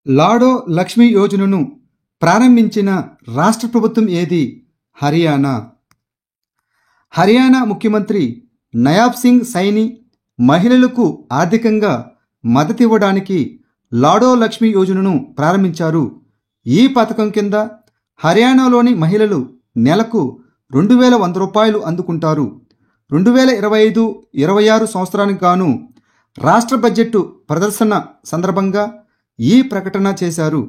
లాడో లక్ష్మి యోజనను ప్రారంభించిన రాష్ట్ర ప్రభుత్వం ఏది? హర్యానా. హర్యానా ముఖ్యమంత్రి నయాబ్ సింగ్ సైని మహిళలకు ఆర్థికంగా మద్దతివ్వడానికి లాడో లక్ష్మి యోజనను ప్రారంభించారు. ఈ పథకం కింద హర్యానాలోని మహిళలు నెలకు 2,100 రూపాయలు అందుకుంటారు. 2025-26 సంవత్సరానికి గాను రాష్ట్ర బడ్జెట్ ప్రదర్శన సందర్భంగా ఈ ప్రకటన చేశారు.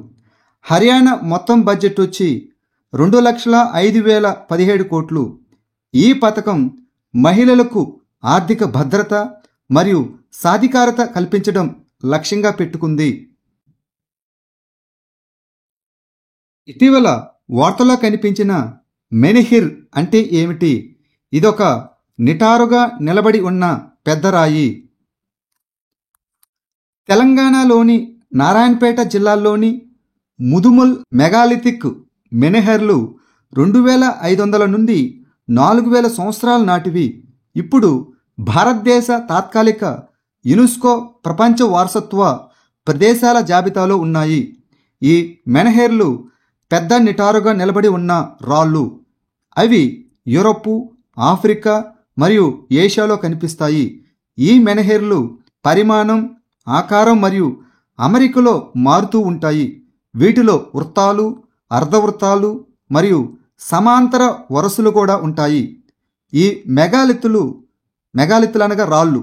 హర్యానా మొత్తం బడ్జెట్ వచ్చి 2,05,017 కోట్లు. ఈ పథకం మహిళలకు ఆర్థిక భద్రత మరియు సాధికారత కల్పించడం లక్ష్యంగా పెట్టుకుంది. ఇటీవల వార్తల్లో కనిపించిన మెన్హిర్ అంటే ఏమిటి? ఇదొక నిటారుగా నిలబడి ఉన్న పెద్ద రాయి. తెలంగాణలోని నారాయణపేట జిల్లాలోని ముదుముల్ మెగాలిథిక్ మెన్హిర్లు 2,500 నుండి 4,000 సంవత్సరాల నాటివి. ఇప్పుడు భారతదేశ తాత్కాలిక యునెస్కో ప్రపంచ వారసత్వ ప్రదేశాల జాబితాలో ఉన్నాయి. ఈ మెన్హిర్లు పెద్ద నిటారుగా నిలబడి ఉన్న రాళ్ళు. అవి యూరప్, ఆఫ్రికా మరియు ఏషియాలో కనిపిస్తాయి. ఈ మెన్హిర్లు పరిమాణం, ఆకారం మరియు అమరికలో మారుతూ ఉంటాయి. వీటిలో వృత్తాలు, అర్ధవృత్తాలు మరియు సమాంతర వరుసలు కూడా ఉంటాయి. ఈ మెగాలిత్తులు అనగా రాళ్ళు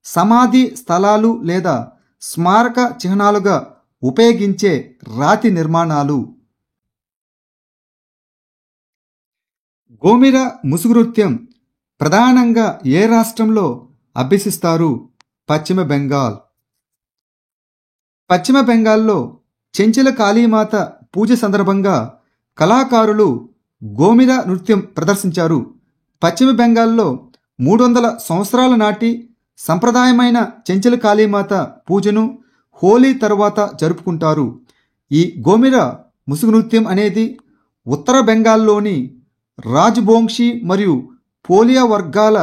సమాధి స్థలాలు లేదా స్మారక చిహ్నాలుగా ఉపయోగించే రాతి నిర్మాణాలు. గోమిర ముసుగు నృత్యం ప్రధానంగా ఏ రాష్ట్రంలో అభ్యసిస్తారు? పశ్చిమ బెంగాల్. పశ్చిమ బెంగాల్లో చెంచల కాళీమాత పూజ సందర్భంగా కళాకారులు గోమిర నృత్యం ప్రదర్శించారు. పశ్చిమ బెంగాల్లో 300 సంవత్సరాల నాటి సంప్రదాయమైన చెంచల కాళీమాత పూజను హోలీ తర్వాత జరుపుకుంటారు. ఈ గోమిర ముసుగు నృత్యం అనేది ఉత్తర బెంగాల్లోని రాజ్బోంగ్షి మరియు పోలియా వర్గాల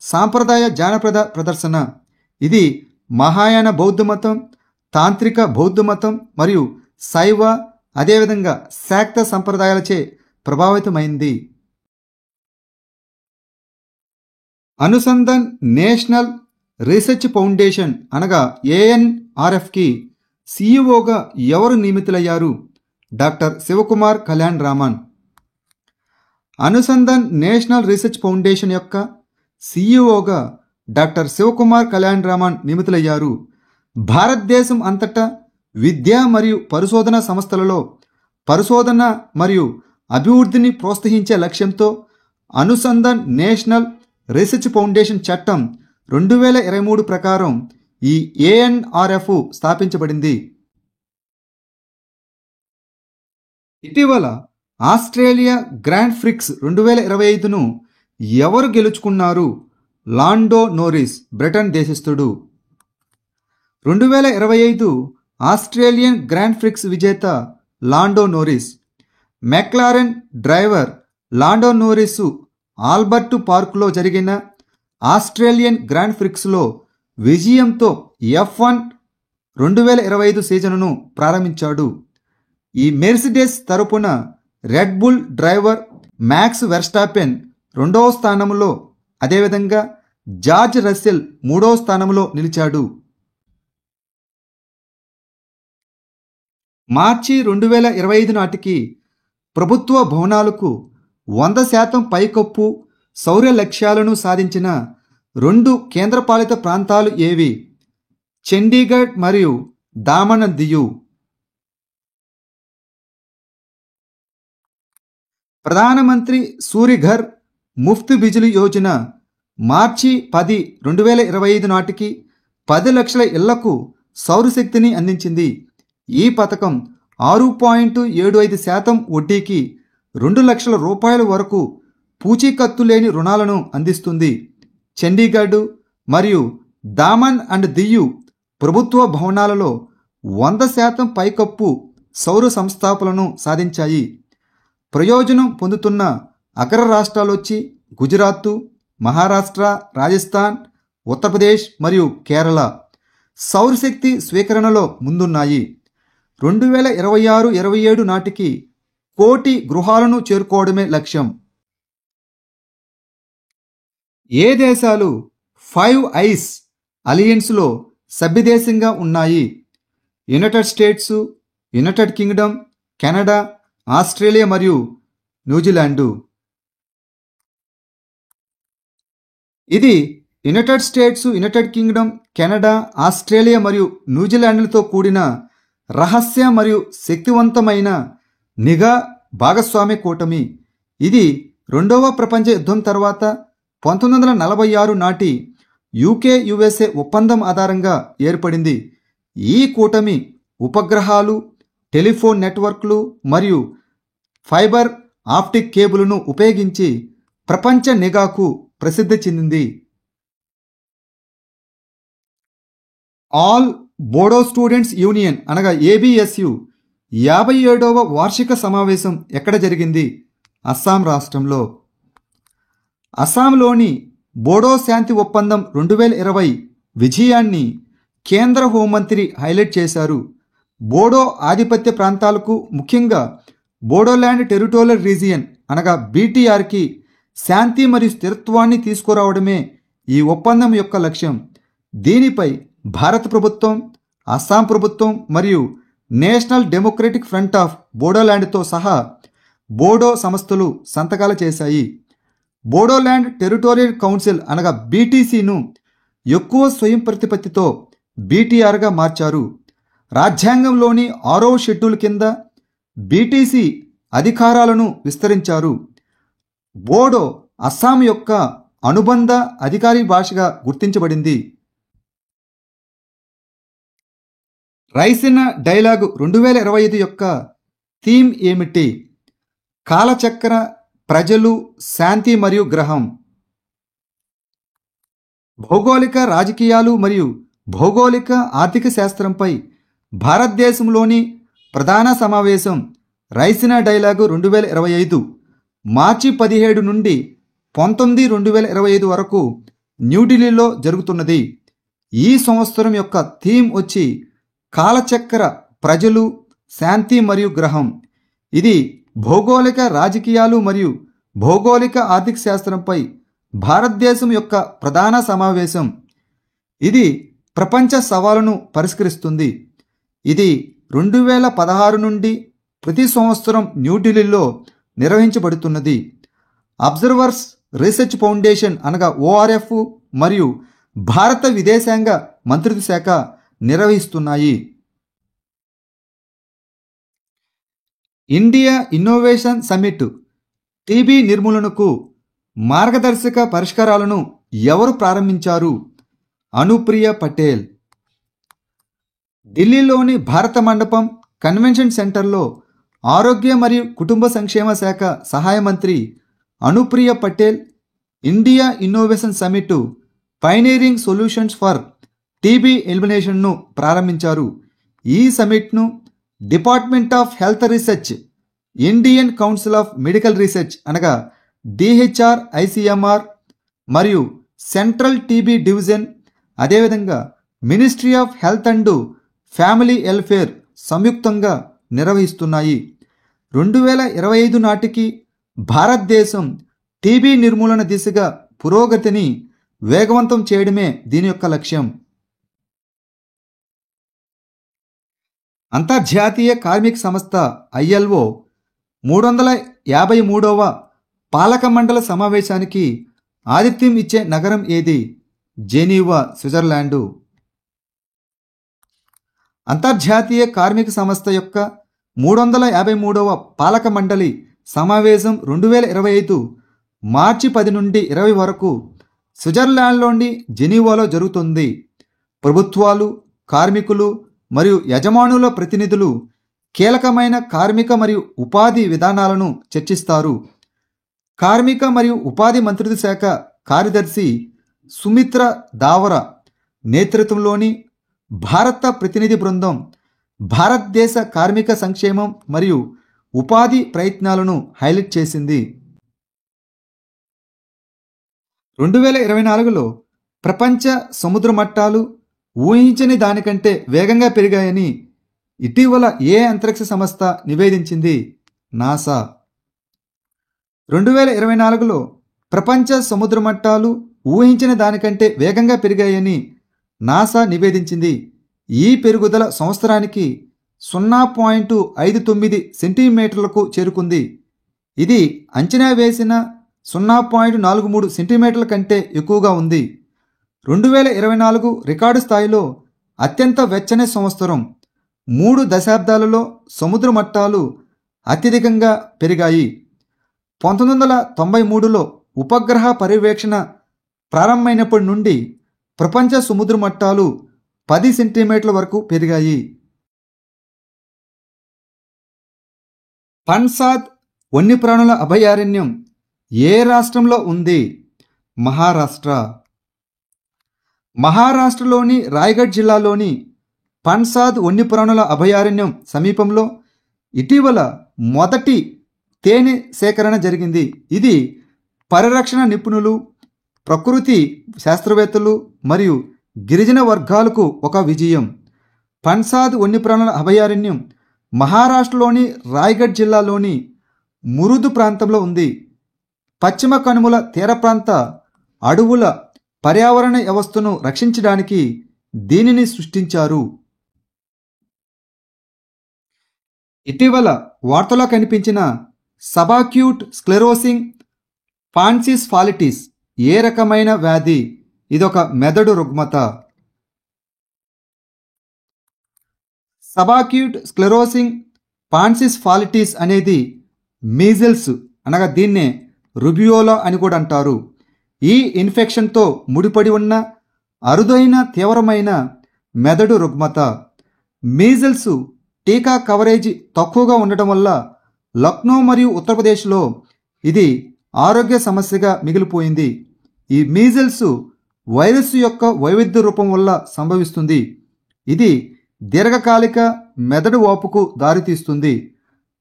సాంప్రదాయ జానపద ప్రదర్శన. ఇది మహాయాన బౌద్ధమతం, తాంత్రిక బౌద్ధమతం మరియు శైవ అదేవిధంగా శాక్త సంప్రదాయాలచే ప్రభావితమైంది. అనుసంధాన్ నేషనల్ రీసెర్చ్ ఫౌండేషన్ అనగా ANRFకి సీఈఓగా ఎవరు నియమితులయ్యారు? Doctor Shivakumar Kalyan Raman. Anusandhan national research foundation యొక్క సీఈఓగా డాక్టర్ శివకుమార్ కళ్యాణ్ రామన్ నియమితులయ్యారు. భారతదేశం అంతటా విద్య మరియు పరిశోధన సంస్థలలో పరిశోధన మరియు అభివృద్ధిని ప్రోత్సహించే లక్ష్యంతో అనుసంధాన్ నేషనల్ రీసెర్చ్ ఫౌండేషన్ చట్టం 2023 ప్రకారం ఈ ANRF స్థాపించబడింది. ఇటీవల ఆస్ట్రేలియా గ్రాండ్ ప్రిక్స్ 2025ను ఎవరు గెలుచుకున్నారు? లాండో నోరిస్, బ్రిటన్ దేశస్థుడు. 2025 ఆస్ట్రేలియన్ గ్రాండ్ ప్రిక్స్ విజేత Lando Norris. McLaren driver Lando Norris Albert పార్క్లో జరిగిన ఆస్ట్రేలియన్ గ్రాండ్ ప్రిక్స్లో విజయంతో F1 2025 సీజన్ను ప్రారంభించాడు. ఈ మెర్సిడెస్ తరపున red bull driver max Verstappen 2వ స్థానంలో, అదేవిధంగా జార్జ్ రస్సెల్ 3వ స్థానంలో నిలిచాడు. మార్చి 2025 నాటికి ప్రభుత్వ భవనాలకు 100% పైకప్పు సౌర లక్ష్యాలను సాధించిన 2 కేంద్రపాలిత ప్రాంతాలు ఏవి? చండీగఢ్ మరియు దామన్ దియు. ప్రధానమంత్రి సూర్యఘర్ ముఫ్త్ బిజిలీ యోజన మార్చి 10, 2025 నాటికి 10 లక్షల ఇళ్లకు సౌరశక్తిని అందించింది. ఈ పథకం 6.75% వడ్డీకి 2 లక్షల రూపాయల వరకు పూచీకత్తు లేని రుణాలను అందిస్తుంది. చండీగఢ్ మరియు దామన్ అండ్ దియు ప్రభుత్వ భవనాలలో 100% పైకప్పు సౌర సంస్థాపనలను సాధించాయి. ప్రయోజనం పొందుతున్న అగ్ర రాష్ట్రాలొచ్చి గుజరాత్, మహారాష్ట్ర, రాజస్థాన్, ఉత్తరప్రదేశ్ మరియు కేరళ సౌరశక్తి స్వీకరణలో ముందున్నాయి. 2026-27 నాటికి 1 కోటి గృహాలను చేరుకోవడమే లక్ష్యం. ఏ దేశాలు 5 ఐస్ అలియన్స్లో సభ్యదేశంగా ఉన్నాయి? United states, United Kingdom, Canada, Australia మరియు న్యూజిలాండు. ఇది United states, United Kingdom, Canada, Australia మరియు న్యూజిలాండ్లతో కూడిన రహస్య మరియు శక్తివంతమైన నిఘా భాగస్వామ్య కూటమి. ఇది రెండవ ప్రపంచ యుద్ధం తర్వాత 1946 నాటి యూకే-యుఎస్ఏ ఒప్పందం ఆధారంగా ఏర్పడింది. ఈ కూటమి ఉపగ్రహాలు, టెలిఫోన్ నెట్వర్క్లు మరియు ఫైబర్ ఆప్టిక్ కేబుల్ను ఉపయోగించి ప్రపంచ నిఘాకు ప్రసిద్ధి చెందింది. ఆల్ బోడో స్టూడెంట్స్ యూనియన్ అనగా ఏబిఎస్యు 57వ వార్షిక సమావేశం ఎక్కడ జరిగింది? అస్సాం రాష్ట్రంలో. అస్సాంలోని బోడో శాంతి ఒప్పందం 2020 విజయాన్ని కేంద్ర హోంమంత్రి హైలైట్ చేశారు. బోడో ఆధిపత్య ప్రాంతాలకు, ముఖ్యంగా బోడోల్యాండ్ టెరిటోరియల్ రీజియన్ అనగా బీటీఆర్కి శాంతి మరియు స్థిరత్వాన్ని తీసుకురావడమే ఈ ఒప్పందం యొక్క లక్ష్యం. దీనిపై భారత ప్రభుత్వం, అస్సాం ప్రభుత్వం మరియు నేషనల్ డెమోక్రటిక్ ఫ్రంట్ ఆఫ్ బోడోల్యాండ్తో సహా బోడో సంస్థలు సంతకాలు చేశాయి. బోడోల్యాండ్ టెరిటోరియల్ కౌన్సిల్ అనగా బీటీసీను ఎక్కువ స్వయం ప్రతిపత్తితో బీటీఆర్గా మార్చారు. రాజ్యాంగంలోని 6వ షెడ్యూల్ కింద బీటీసీ అధికారాలను విస్తరించారు. బోడో అస్సాం యొక్క అనుబంధ అధికారిక భాషగా గుర్తించబడింది. రైసినా డైలాగ్ 2025 యొక్క థీమ్ ఏమిటి? కాలచక్ర, ప్రజలు, శాంతి మరియు గ్రహం. భౌగోళిక రాజకీయాలు మరియు భౌగోళిక ఆర్థిక శాస్త్రంపై భారతదేశంలోని ప్రధాన సమావేశం రైసినా డైలాగ్ 2025 మార్చి 17 నుండి 19, 2025 వరకు న్యూఢిల్లీలో జరుగుతున్నది. ఈ సంవత్సరం యొక్క థీమ్ వచ్చి కాలచక్ర, ప్రజలు, శాంతి మరియు గ్రహం. ఇది భౌగోళిక రాజకీయాలు మరియు భౌగోళిక ఆర్థిక శాస్త్రంపై భారతదేశం యొక్క ప్రధాన సమావేశం. ఇది ప్రపంచ సవాలును పరిష్కరిస్తుంది. ఇది 2016 నుండి ప్రతి సంవత్సరం న్యూఢిల్లీలో నిర్వహించబడుతున్నది. అబ్జర్వర్స్ రీసెర్చ్ ఫౌండేషన్ అనగా ORF మరియు భారత విదేశాంగ మంత్రిత్వ శాఖ నిర్వహిస్తున్నాయి. ఇండియా ఇన్నోవేషన్ సమ్మిట్ టీబీ నిర్మూలనకు మార్గదర్శక పరిష్కారాలను ఎవరు ప్రారంభించారు? అనుప్రియ పటేల్. ఢిల్లీలోని భారత మండపం కన్వెన్షన్ సెంటర్లో ఆరోగ్య మరియు కుటుంబ సంక్షేమ శాఖ సహాయ మంత్రి Anupriya Patel India innovation summit pioneering solutions for TB ఎలిమినేషన్ను ప్రారంభించారు. ఈ సమ్మిట్ను department of health research, Indian council of medical research అనగా DHR ICMR మరియు సెంట్రల్ టీబీ డివిజన్, అదేవిధంగా ministry of health and family welfare సంయుక్తంగా నిర్వహిస్తున్నాయి. 2025 నాటికి భారతదేశం టీబీ నిర్మూలన దిశగా పురోగతిని వేగవంతం చేయడమే దీని యొక్క లక్ష్యం. అంతర్జాతీయ కార్మిక సంస్థ ILO 353వ పాలక మండలి సమావేశానికి ఆతిథ్యం ఇచ్చే నగరం ఏది? Geneva, Switzerland. అంతర్జాతీయ కార్మిక సంస్థ యొక్క 353వ పాలక మండలి సమావేశం 2025 మార్చి 10 నుండి 20 వరకు స్విట్జర్లాండ్లోని జెనీవాలో జరుగుతుంది. ప్రభుత్వాలు, కార్మికులు మరియు యజమానుల ప్రతినిధులు కీలకమైన కార్మిక మరియు ఉపాధి విధానాలను చర్చిస్తారు. కార్మిక మరియు ఉపాధి మంత్రిత్వ శాఖ కార్యదర్శి సుమిత్ర దావరా నేతృత్వంలోని భారత ప్రతినిధి బృందం భారతదేశ కార్మిక సంక్షేమం మరియు ఉపాధి ప్రయత్నాలను హైలైట్ చేసింది. 2024లో ప్రపంచ సముద్ర మట్టాలు ఊహించని దానికంటే వేగంగా పెరిగాయని ఇటీవల ఏ అంతరిక్ష సంస్థ నివేదించింది? నాసా. 2024లో ప్రపంచ సముద్ర మట్టాలు ఊహించిన దానికంటే వేగంగా పెరిగాయని నాసా నివేదించింది. ఈ పెరుగుదల సంవత్సరానికి 0.59 సెంటీమీటర్లకు చేరుకుంది. ఇది అంచనా వేసిన 0.43 సెంటీమీటర్ల కంటే ఎక్కువగా ఉంది. 2024 రికార్డు స్థాయిలో అత్యంత వెచ్చని సంవత్సరం. 3 దశాబ్దాలలో సముద్ర మట్టాలు అత్యధికంగా పెరిగాయి. 1993లో ఉపగ్రహ పర్యవేక్షణ ప్రారంభమైనప్పటి నుండి ప్రపంచ సముద్ర మట్టాలు 10 సెంటీమీటర్ల వరకు పెరిగాయి. పన్సాద్ వన్యప్రాణుల అభయారణ్యం ఏ రాష్ట్రంలో ఉంది? మహారాష్ట్ర. మహారాష్ట్రలోని రాయ్గఢ్ జిల్లాలోని పన్సాద్ వన్యప్రాణుల అభయారణ్యం సమీపంలో ఇటీవల మొదటి తేనె సేకరణ జరిగింది. ఇది పరిరక్షణ నిపుణులు, ప్రకృతి శాస్త్రవేత్తలు మరియు గిరిజన వర్గాలకు ఒక విజయం. పన్సాద్ వన్యప్రాణుల అభయారణ్యం మహారాష్ట్రలోని రాయ్గఢ్ జిల్లాలోని మురుదు ప్రాంతంలో ఉంది. పశ్చిమ కనుమల తీర ప్రాంత అడవుల పర్యావరణ వ్యవస్థను రక్షించడానికి దీనిని సృష్టించారు. ఇటీవల వార్తలో కనిపించిన సబాక్యూట్ స్క్లెరోసింగ్ పాన్సిస్ఫాలిటిస్ ఏ రకమైన వ్యాధి? ఇదొక మెదడు రుగ్మత. సబాక్యూట్ స్క్లెరోసింగ్ పాన్సిస్ఫాలిటిస్ అనేది మీజిల్స్ అనగా దీన్నే రుబియోలా అని కూడా అంటారు. ఈ ఇన్ఫెక్షన్తో ముడిపడి ఉన్న అరుదైన తీవ్రమైన మెదడు రుగ్మత. మీజిల్స్ టీకా కవరేజ్ తక్కువగా ఉండటం వల్ల లక్నో మరియు ఉత్తరప్రదేశ్లో ఇది ఆరోగ్య సమస్యగా మిగిలిపోయింది. ఈ మీజిల్స్ వైరస్ యొక్క వైవిధ్య రూపం వల్ల సంభవిస్తుంది. ఇది దీర్ఘకాలిక మెదడు వాపుకు దారితీస్తుంది.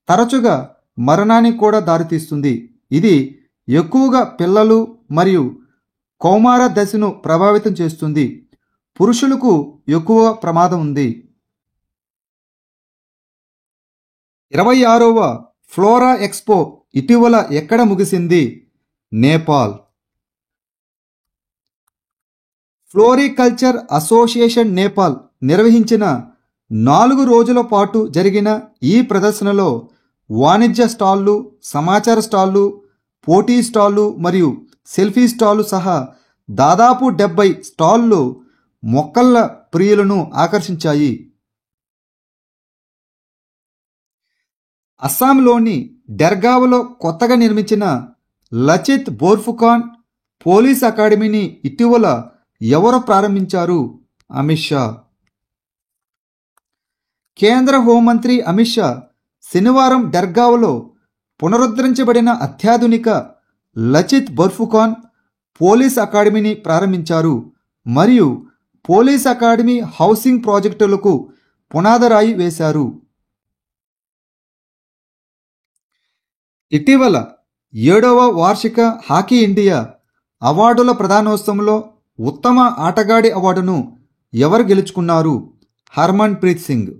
తరచుగా మరణానికి కూడా దారితీస్తుంది. ఇది ఎక్కువగా పిల్లలు మరియు కౌమార దశను ప్రభావితం చేస్తుంది. పురుషులకు ఎక్కువ ప్రమాదం ఉంది. 26వ ఫ్లోరా ఎక్స్పో ఇటీవల ఎక్కడ ముగిసింది? నేపాల్. ఫ్లోరికల్చర్ అసోసియేషన్ నేపాల్ నిర్వహించిన 4 రోజుల పాటు జరిగిన ఈ ప్రదర్శనలో వాణిజ్య స్టాళ్లు, సమాచార స్టాళ్లు, పోటీ స్టాళ్లు మరియు సెల్ఫీ స్టాళ్లు సహా దాదాపు 70 స్టాళ్లు మొక్కల ప్రియులను ఆకర్షించాయి. అస్సాంలోని డెర్గావ్లో కొత్తగా నిర్మించిన లచిత్ బోర్ఫుకాన్ పోలీస్ అకాడమీని ఇటీవల ఎవరు ప్రారంభించారు? అమిత్ షా. కేంద్ర హోంమంత్రి అమిత్ షా శనివారం డెర్గావ్లో పునరుద్ధరించబడిన అత్యాధునిక లచిత్ బోర్ఫుకాన్ పోలీస్ అకాడమీని ప్రారంభించారు మరియు పోలీస్ అకాడమీ హౌసింగ్ ప్రాజెక్టులకు పునాదిరాయి వేశారు. ఇటీవల 7వ వార్షిక హాకీ ఇండియా అవార్డుల ప్రదానోత్సవంలో ఉత్తమ ఆటగాడి అవార్డును ఎవరు గెలుచుకున్నారు? హర్మన్ ప్రీత్ సింగ్.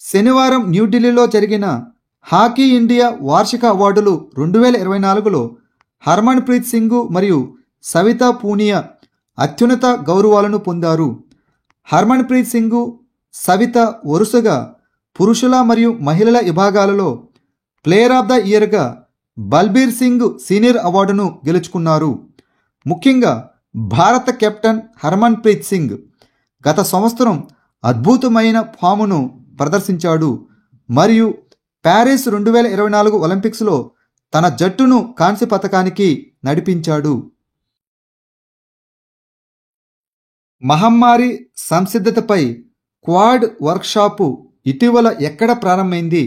శనివారం న్యూఢిల్లీలో జరిగిన హాకీ ఇండియా వార్షిక అవార్డులు 2024లో హర్మన్ ప్రీత్ సింగ్ మరియు సవితా పూనియా అత్యున్నత గౌరవాలను పొందారు. హర్మన్ ప్రీత్ సింగ్, సవిత వరుసగా పురుషుల మరియు మహిళల విభాగాలలో ప్లేయర్ ఆఫ్ ద ఇయర్గా బల్బీర్ సింగ్ సీనియర్ అవార్డును గెలుచుకున్నారు. ముఖ్యంగా భారత కెప్టెన్ హర్మన్ ప్రీత్ సింగ్ గత సంవత్సరం అద్భుతమైన ఫామును ప్రదర్శించాడు మరియు ప్యారిస్ 2024 ఒలింపిక్స్లో తన జట్టును కాంస్య పతకానికి నడిపించాడు. మహమ్మారి సంసిద్ధతపై క్వాడ్ వర్క్షాపు ఇటీవల ఎక్కడ ప్రారంభమైంది?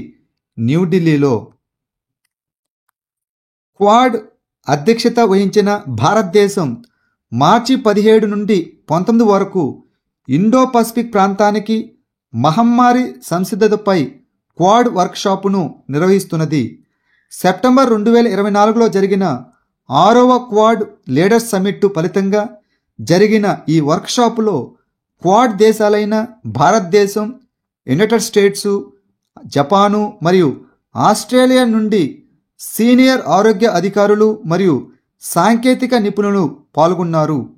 న్యూఢిల్లీలో. క్వాడ్ అధ్యక్షత వహించిన భారతదేశం మార్చి 17 నుండి 19 వరకు ఇండో పసిఫిక్ ప్రాంతానికి మహమ్మారి సంసిద్ధతపై క్వాడ్ వర్క్షాపును నిర్వహిస్తున్నది. సెప్టెంబర్ 2024లో జరిగిన 6వ క్వాడ్ లీడర్స్ సమ్మిట్ ఫలితంగా జరిగిన ఈ వర్క్షాపులో క్వాడ్ దేశాలైన భారతదేశం, యునైటెడ్ స్టేట్సు, జపాను మరియు ఆస్ట్రేలియా నుండి సీనియర్ ఆరోగ్య అధికారులు మరియు సాంకేతిక నిపుణులు పాల్గొన్నారు.